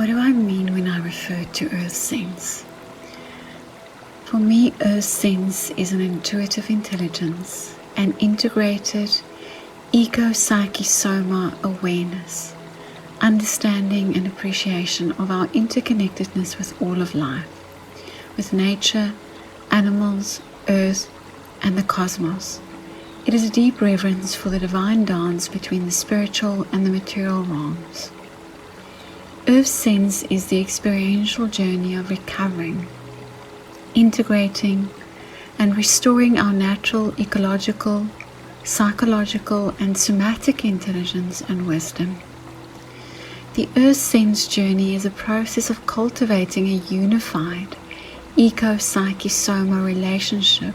What do I mean when I refer to EarthSense? For me, EarthSense is an intuitive intelligence, an integrated eco-psyche-soma awareness, understanding and appreciation of our interconnectedness with all of life, with nature, animals, earth, and the cosmos. It is a deep reverence for the divine dance between the spiritual and the material realms. EarthSense is the experiential journey of recovering, integrating, and restoring our natural, ecological, psychological, and somatic intelligence and wisdom. The EarthSense journey is a process of cultivating a unified eco-psyche-soma relationship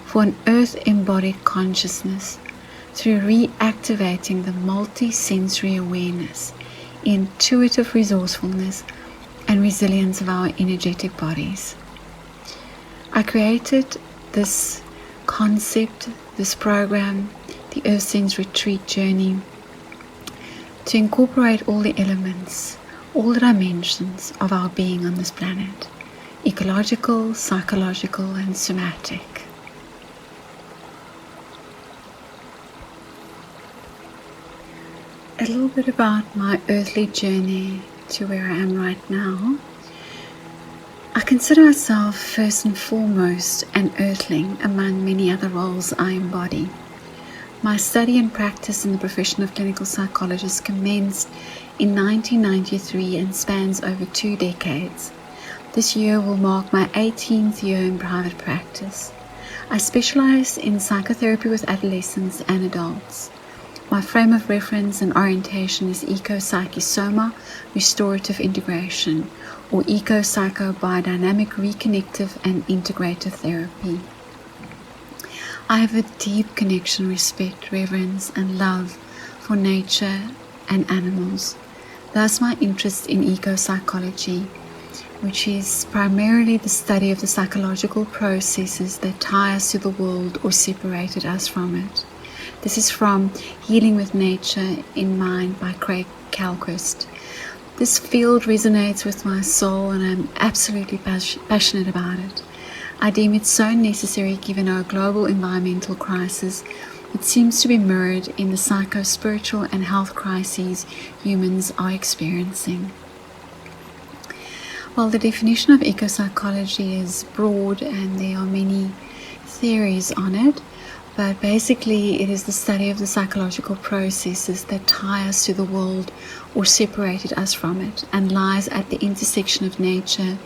for an earth-embodied consciousness through reactivating the multi-sensory awareness, intuitive resourcefulness, and resilience of our energetic bodies. I created this concept, this program, the EarthSense Retreat Journey, to incorporate all the elements, all the dimensions of our being on this planet, ecological, psychological, and somatic. A little bit about my earthly journey to where I am right now. I consider myself first and foremost an earthling among many other roles I embody. My study and practice in the profession of clinical psychologist commenced in 1993 and spans over 2 decades. This year will mark my 18th year in private practice. I specialize in psychotherapy with adolescents and adults. My frame of reference and orientation is eco-psyche-soma restorative integration, or eco-psycho-biodynamic reconnective and integrative therapy. I have a deep connection, respect, reverence, and love for nature and animals. Thus my interest in eco-psychology, which is primarily the study of the psychological processes that tie us to the world or separated us from it. This is from Healing with Nature in Mind by Craig Kalquist. This field resonates with my soul and I'm absolutely passionate about it. I deem it so necessary given our global environmental crisis, which seems to be mirrored in the psycho-spiritual and health crises humans are experiencing. While the definition of eco-psychology is broad and there are many theories on it, but basically it is the study of the psychological processes that tie us to the world or separated us from it and lies at the intersection of nature,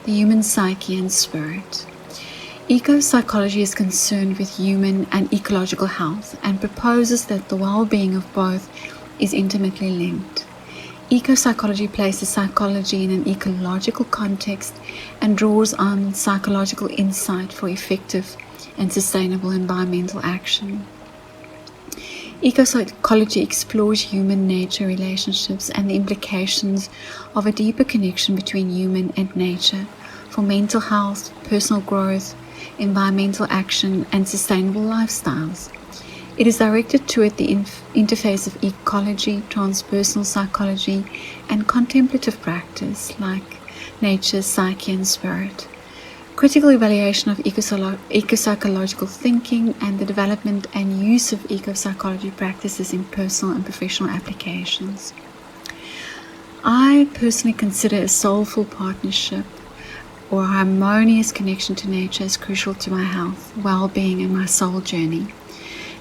the human psyche and spirit. Eco-psychology is concerned with human and ecological health and proposes that the well-being of both is intimately linked. Eco-psychology places psychology in an ecological context and draws on psychological insight for effective and sustainable environmental action. Eco-psychology explores human-nature relationships and the implications of a deeper connection between human and nature for mental health, personal growth, environmental action, and sustainable lifestyles. It is directed toward the interface of ecology, transpersonal psychology, and contemplative practice like nature, psyche, and spirit. Critical evaluation of eco-psychological thinking and the development and use of eco-psychology practices in personal and professional applications. I personally consider a soulful partnership or harmonious connection to nature as crucial to my health, well-being, and my soul journey.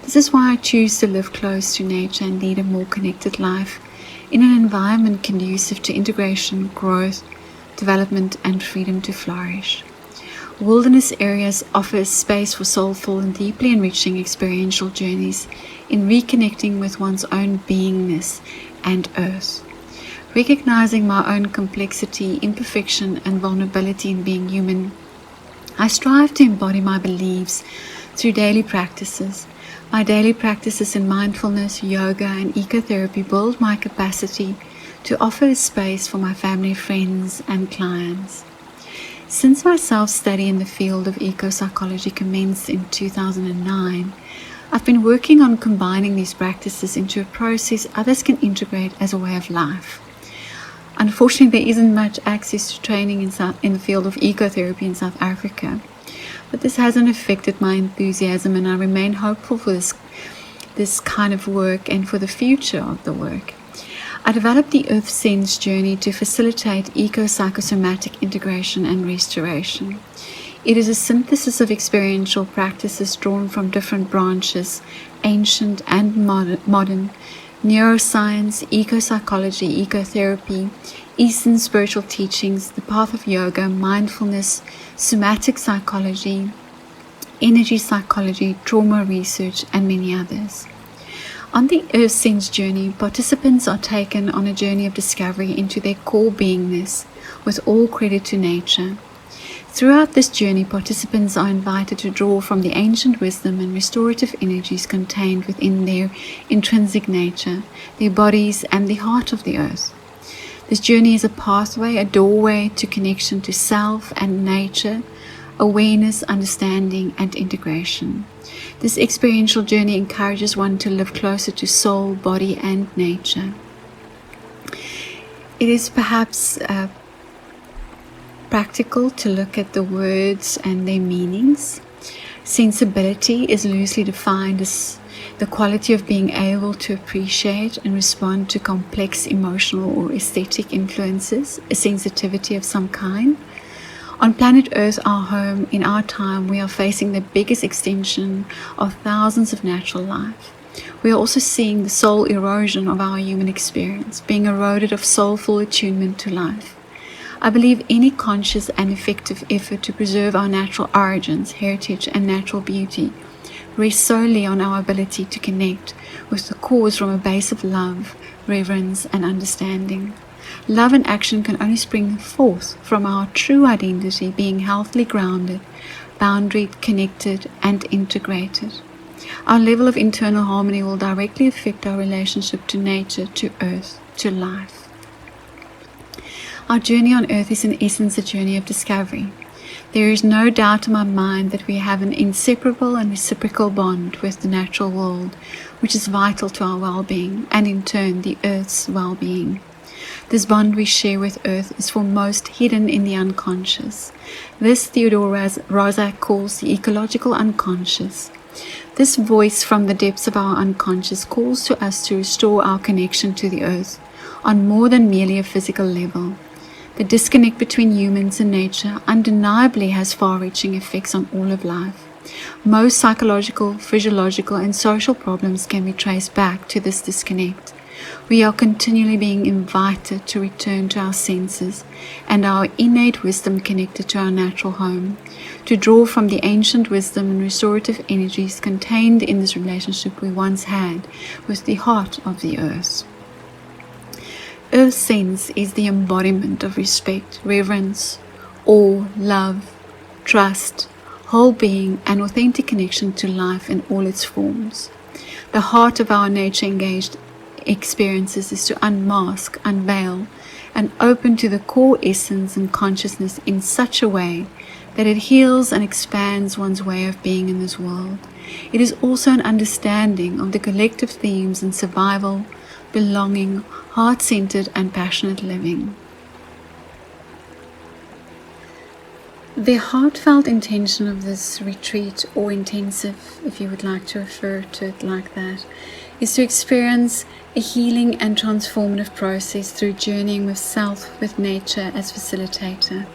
This is why I choose to live close to nature and lead a more connected life in an environment conducive to integration, growth, development, and freedom to flourish. Wilderness areas offer a space for soulful and deeply enriching experiential journeys in reconnecting with one's own beingness and earth. Recognizing my own complexity, imperfection, and vulnerability in being human, I strive to embody my beliefs through daily practices. My daily practices in mindfulness, yoga, and ecotherapy build my capacity to offer a space for my family, friends, and clients. Since my self-study in the field of eco-psychology commenced in 2009, I've been working on combining these practices into a process others can integrate as a way of life. Unfortunately, there isn't much access to training in the field of ecotherapy in South Africa, but this hasn't affected my enthusiasm, and I remain hopeful for this kind of work and for the future of the work. I developed the EarthSense journey to facilitate eco-psychosomatic integration and restoration. It is a synthesis of experiential practices drawn from different branches, ancient and modern, neuroscience, eco-psychology, ecotherapy, Eastern spiritual teachings, the path of yoga, mindfulness, somatic psychology, energy psychology, trauma research, and many others. On the EarthSense journey, participants are taken on a journey of discovery into their core beingness, with all credit to nature. Throughout this journey, participants are invited to draw from the ancient wisdom and restorative energies contained within their intrinsic nature, their bodies, and the heart of the earth. This journey is a pathway, a doorway to connection to self and nature, awareness, understanding, and integration. This experiential journey encourages one to live closer to soul, body, and nature. It is perhaps practical to look at the words and their meanings. Sensibility is loosely defined as the quality of being able to appreciate and respond to complex emotional or aesthetic influences, a sensitivity of some kind. On planet Earth, our home, in our time, we are facing the biggest extinction of thousands of natural life. We are also seeing the soul erosion of our human experience, being eroded of soulful attunement to life. I believe any conscious and effective effort to preserve our natural origins, heritage, and natural beauty rests solely on our ability to connect with the cause from a base of love, reverence, and understanding. Love and action can only spring forth from our true identity being healthily grounded, boundaried, connected, and integrated. Our level of internal harmony will directly affect our relationship to nature, to earth, to life. Our journey on earth is in essence a journey of discovery. There is no doubt in my mind that we have an inseparable and reciprocal bond with the natural world, which is vital to our well-being, and in turn the earth's well-being. This bond we share with earth is for most hidden in the unconscious. This Theodore Roszak calls the ecological unconscious. This voice from the depths of our unconscious calls to us to restore our connection to the earth on more than merely a physical level. The disconnect between humans and nature undeniably has far-reaching effects on all of life. Most psychological, physiological, and social problems can be traced back to this disconnect. We are continually being invited to return to our senses and our innate wisdom connected to our natural home, to draw from the ancient wisdom and restorative energies contained in this relationship we once had with the heart of the earth. EarthSense is the embodiment of respect, reverence, awe, love, trust, whole being, and authentic connection to life in all its forms. The heart of our nature-engaged experiences is to unmask, unveil, and open to the core essence and consciousness in such a way that it heals and expands one's way of being in this world. It is also an understanding of the collective themes in survival, belonging, heart-centered, and passionate living. The heartfelt intention of this retreat, or intensive, if you would like to refer to it like that, is to experience a healing and transformative process through journeying with self, with nature as facilitator.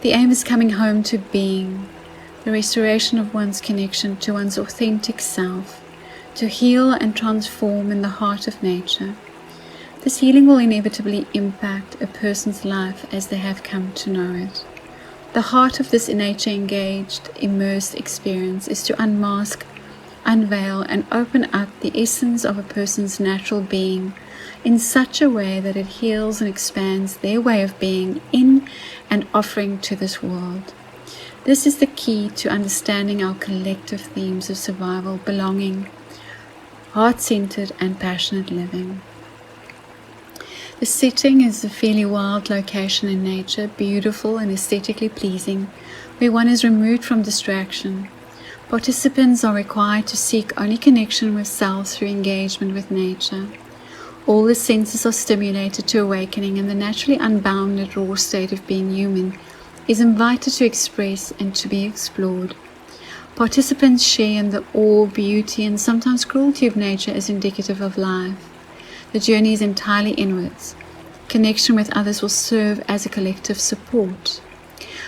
The aim is coming home to being, the restoration of one's connection to one's authentic self, to heal and transform in the heart of nature. This healing will inevitably impact a person's life as they have come to know it. The heart of this nature-engaged, immersed experience is to unmask, unveil, and open up the essence of a person's natural being in such a way that it heals and expands their way of being in and offering to this world. This is the key to understanding our collective themes of survival, belonging, heart-centered, and passionate living. The setting is a fairly wild location in nature, beautiful and aesthetically pleasing, where one is removed from distraction. Participants are required to seek only connection with self through engagement with nature. All the senses are stimulated to awakening, and the naturally unbounded raw state of being human is invited to express and to be explored. Participants share in the awe, beauty, and sometimes cruelty of nature as indicative of life. The journey is entirely inwards. Connection with others will serve as a collective support.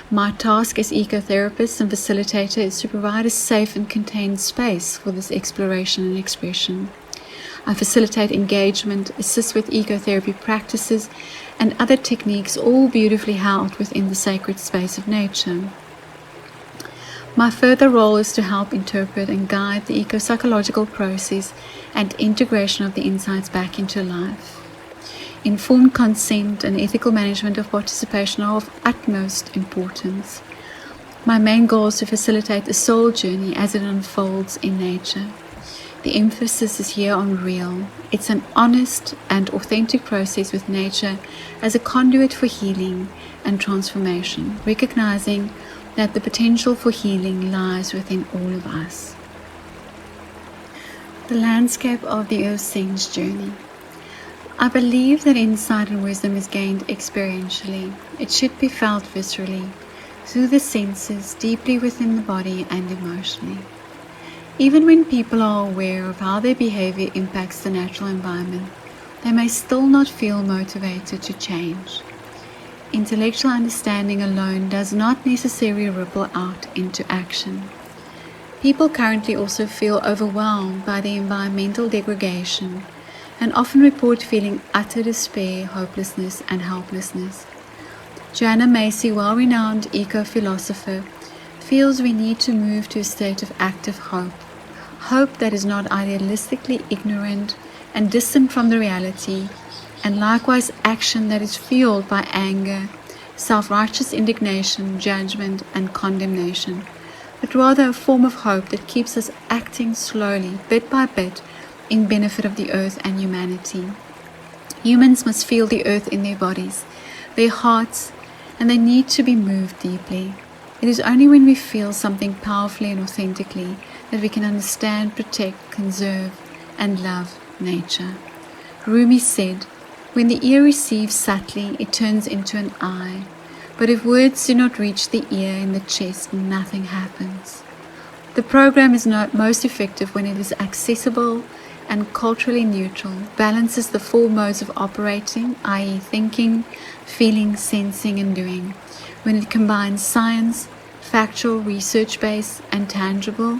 My task as ecotherapist and facilitator is to provide a safe and contained space for this exploration and expression. I facilitate engagement, assist with ecotherapy practices, and other techniques, all beautifully held within the sacred space of nature. My further role is to help interpret and guide the eco-psychological process and integration of the insights back into life. Informed consent and ethical management of participation are of utmost importance. My main goal is to facilitate the soul journey as it unfolds in nature. The emphasis is here on real. It's an honest and authentic process with nature as a conduit for healing and transformation, recognizing that the potential for healing lies within all of us. The landscape of the EarthSense journey. I believe that insight and wisdom is gained experientially. It should be felt viscerally, through the senses, deeply within the body and emotionally. Even when people are aware of how their behavior impacts the natural environment, they may still not feel motivated to change. Intellectual understanding alone does not necessarily ripple out into action. People currently also feel overwhelmed by the environmental degradation and often report feeling utter despair, hopelessness, and helplessness. Joanna Macy, well-renowned eco-philosopher, feels we need to move to a state of active hope. Hope that is not idealistically ignorant and distant from the reality, and likewise action that is fueled by anger, self-righteous indignation, judgment, and condemnation, but rather a form of hope that keeps us acting slowly, bit by bit, in benefit of the earth and humanity. Humans must feel the earth in their bodies, their hearts, and they need to be moved deeply. It is only when we feel something powerfully and authentically that we can understand, protect, conserve, and love nature. Rumi said, "When the ear receives subtly, it turns into an eye. But if words do not reach the ear in the chest, nothing happens." The program is not most effective when it is accessible and culturally neutral, balances the four modes of operating, i.e. thinking, feeling, sensing, and doing, when it combines science, factual, research-based, and tangible,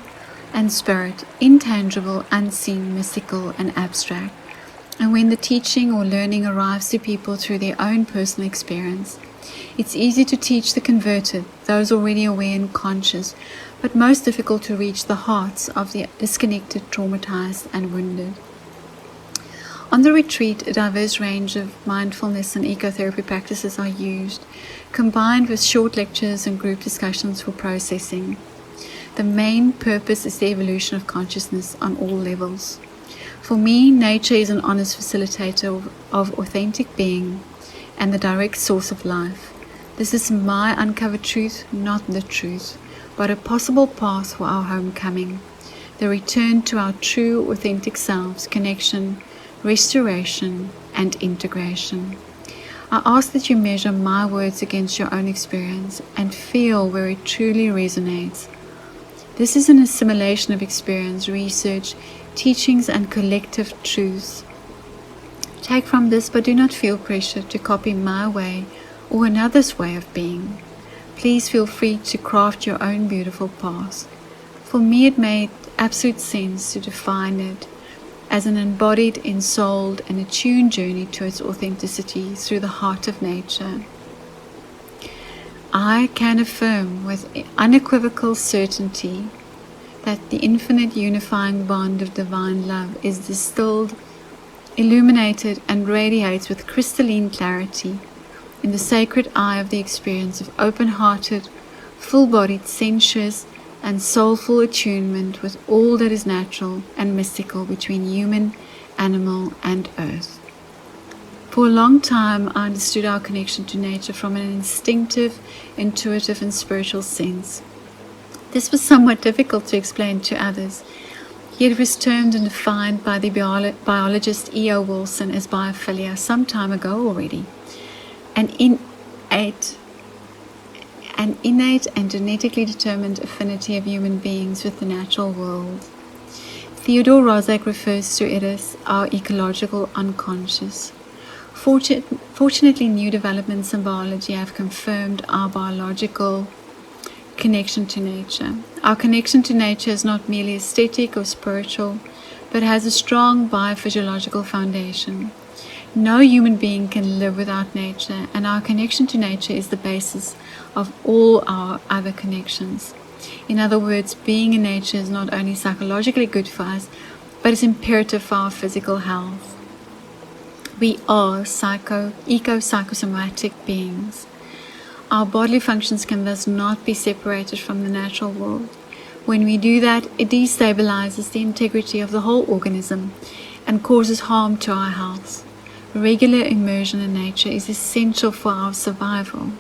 and spirit, intangible, unseen, mystical, and abstract, and when the teaching or learning arrives to people through their own personal experience. It's easy to teach the converted, those already aware and conscious, but most difficult to reach the hearts of the disconnected, traumatized, and wounded. On the retreat, a diverse range of mindfulness and ecotherapy practices are used, combined with short lectures and group discussions for processing. The main purpose is the evolution of consciousness on all levels. For me, nature is an honest facilitator of authentic being and the direct source of life. This is my uncovered truth, not the truth, but a possible path for our homecoming, the return to our true, authentic selves, connection, restoration, and integration. I ask that you measure my words against your own experience and feel where it truly resonates. This is an assimilation of experience, research, teachings, and collective truths. Take from this, but do not feel pressured to copy my way or another's way of being. Please feel free to craft your own beautiful path. For me, it made absolute sense to define it as an embodied, ensouled, and attuned journey to its authenticity through the heart of nature. I can affirm with unequivocal certainty that the infinite unifying bond of divine love is distilled, illuminated, and radiates with crystalline clarity in the sacred eye of the experience of open-hearted, full-bodied, sensuous, and soulful attunement with all that is natural and mystical between human, animal, and earth. For a long time, I understood our connection to nature from an instinctive, intuitive, and spiritual sense. This was somewhat difficult to explain to others. Yet it was termed and defined by the biologist E.O. Wilson as biophilia some time ago already. An innate and genetically determined affinity of human beings with the natural world. Theodore Roszak refers to it as our ecological unconscious. Fortunately, new developments in biology have confirmed our biological connection to nature. Our connection to nature is not merely aesthetic or spiritual, but has a strong biophysiological foundation. No human being can live without nature, and our connection to nature is the basis of all our other connections. In other words, being in nature is not only psychologically good for us, but is imperative for our physical health. We are eco-psychosomatic beings. Our bodily functions can thus not be separated from the natural world. When we do that, it destabilizes the integrity of the whole organism and causes harm to our health. Regular immersion in nature is essential for our survival.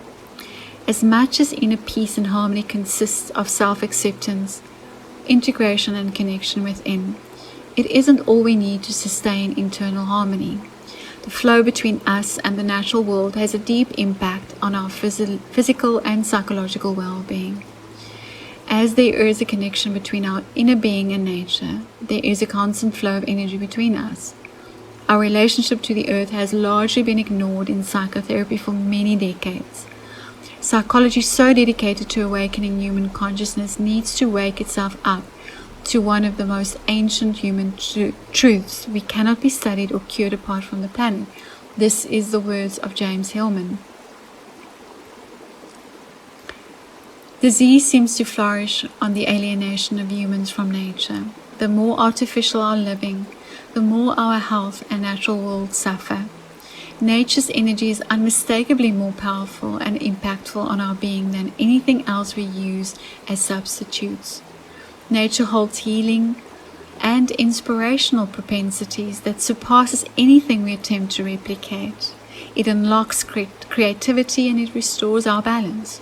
As much as inner peace and harmony consists of self-acceptance, integration and connection within, it isn't all we need to sustain internal harmony. The flow between us and the natural world has a deep impact on our physical and psychological well-being. As there is a connection between our inner being and nature, there is a constant flow of energy between us. Our relationship to the earth has largely been ignored in psychotherapy for many decades. Psychology so dedicated to awakening human consciousness needs to wake itself up to one of the most ancient human truths: we cannot be studied or cured apart from the planet. This is the words of James Hillman. Disease seems to flourish on the alienation of humans from nature. The more artificial our living, the more our health and natural world suffer. Nature's energy is unmistakably more powerful and impactful on our being than anything else we use as substitutes. Nature holds healing and inspirational propensities that surpasses anything we attempt to replicate. It unlocks creativity and it restores our balance.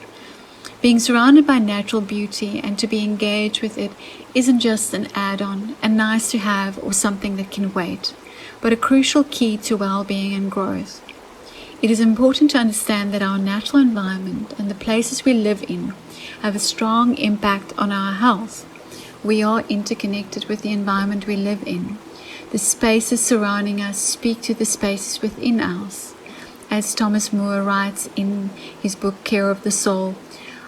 Being surrounded by natural beauty and to be engaged with it isn't just an add-on, a nice to have or something that can wait, but a crucial key to well-being and growth. It is important to understand that our natural environment and the places we live in have a strong impact on our health. We are interconnected with the environment we live in. The spaces surrounding us speak to the spaces within us. As Thomas Moore writes in his book Care of the Soul,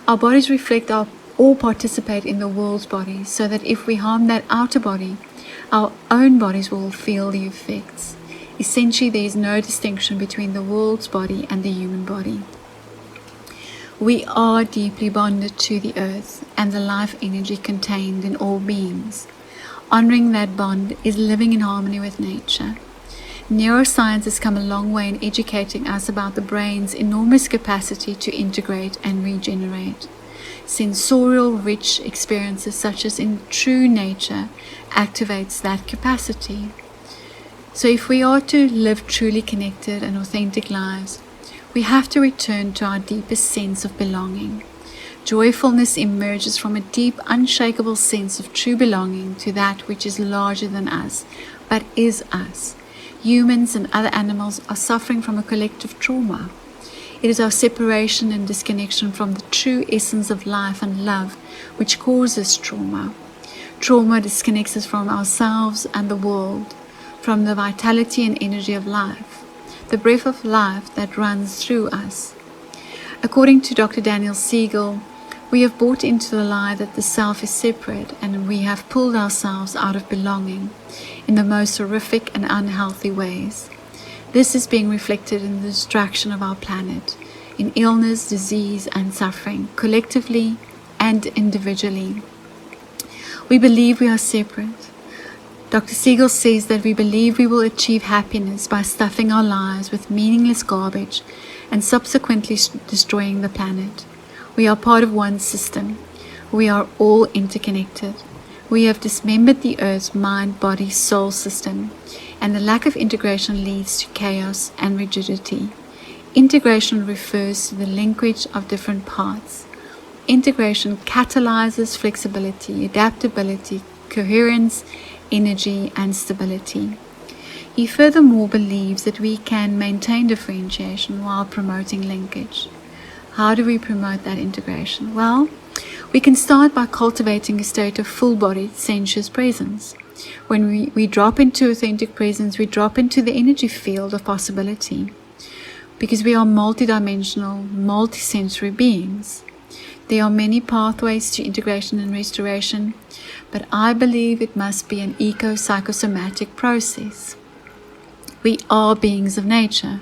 our bodies reflect or participate in the world's body, so that if we harm that outer body, our own bodies will feel the effects. Essentially, there is no distinction between the world's body and the human body. We are deeply bonded to the earth and the life energy contained in all beings. Honoring that bond is living in harmony with nature. Neuroscience has come a long way in educating us about the brain's enormous capacity to integrate and regenerate. Sensorial rich experiences such as in true nature activates that capacity. So if we are to live truly connected and authentic lives, we have to return to our deepest sense of belonging. Joyfulness emerges from a deep, unshakable sense of true belonging to that which is larger than us, but is us. Humans and other animals are suffering from a collective trauma. It is our separation and disconnection from the true essence of life and love which causes trauma. Trauma disconnects us from ourselves and the world, from the vitality and energy of life, the breath of life that runs through us. According to Dr. Daniel Siegel, we have bought into the lie that the self is separate, and we have pulled ourselves out of belonging in the most horrific and unhealthy ways. This is being reflected in the destruction of our planet, in illness, disease, and suffering, collectively and individually. We believe we are separate. Dr. Siegel says that we believe we will achieve happiness by stuffing our lives with meaningless garbage and subsequently destroying the planet. We are part of one system. We are all interconnected. We have dismembered the earth's mind, body, soul system, and the lack of integration leads to chaos and rigidity. Integration refers to the linkage of different parts. Integration catalyzes flexibility, adaptability, coherence, energy, and stability. He furthermore believes that we can maintain differentiation while promoting linkage. How do we promote that integration? Well, we can start by cultivating a state of full-bodied sensuous presence. When we drop into authentic presence, we drop into the energy field of possibility, because we are multidimensional, multisensory beings. There are many pathways to integration and restoration, but I believe it must be an eco-psychosomatic process. We are beings of nature.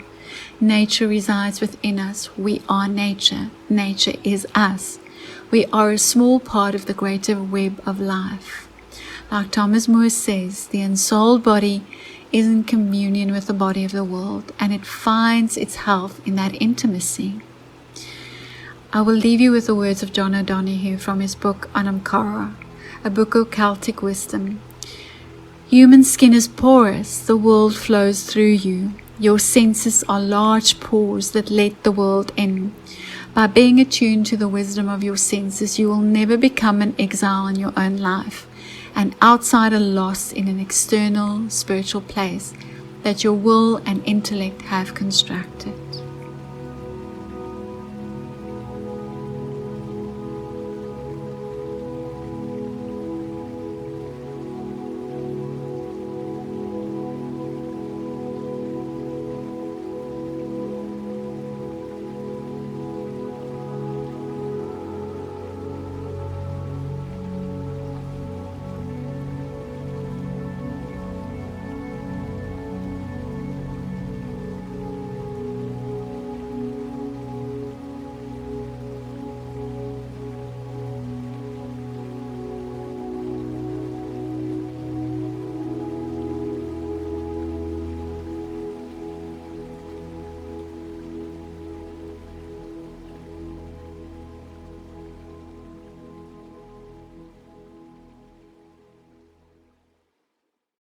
Nature resides within us. We are nature. Nature is us. We are a small part of the greater web of life. Like Thomas Moore says, the unsouled body is in communion with the body of the world, and it finds its health in that intimacy. I will leave you with the words of John O'Donoghue from his book Anamkara, a book of Celtic wisdom. Human skin is porous, the world flows through you. Your senses are large pores that let the world in. By being attuned to the wisdom of your senses, you will never become an exile in your own life, an outsider lost in an external spiritual place that your will and intellect have constructed.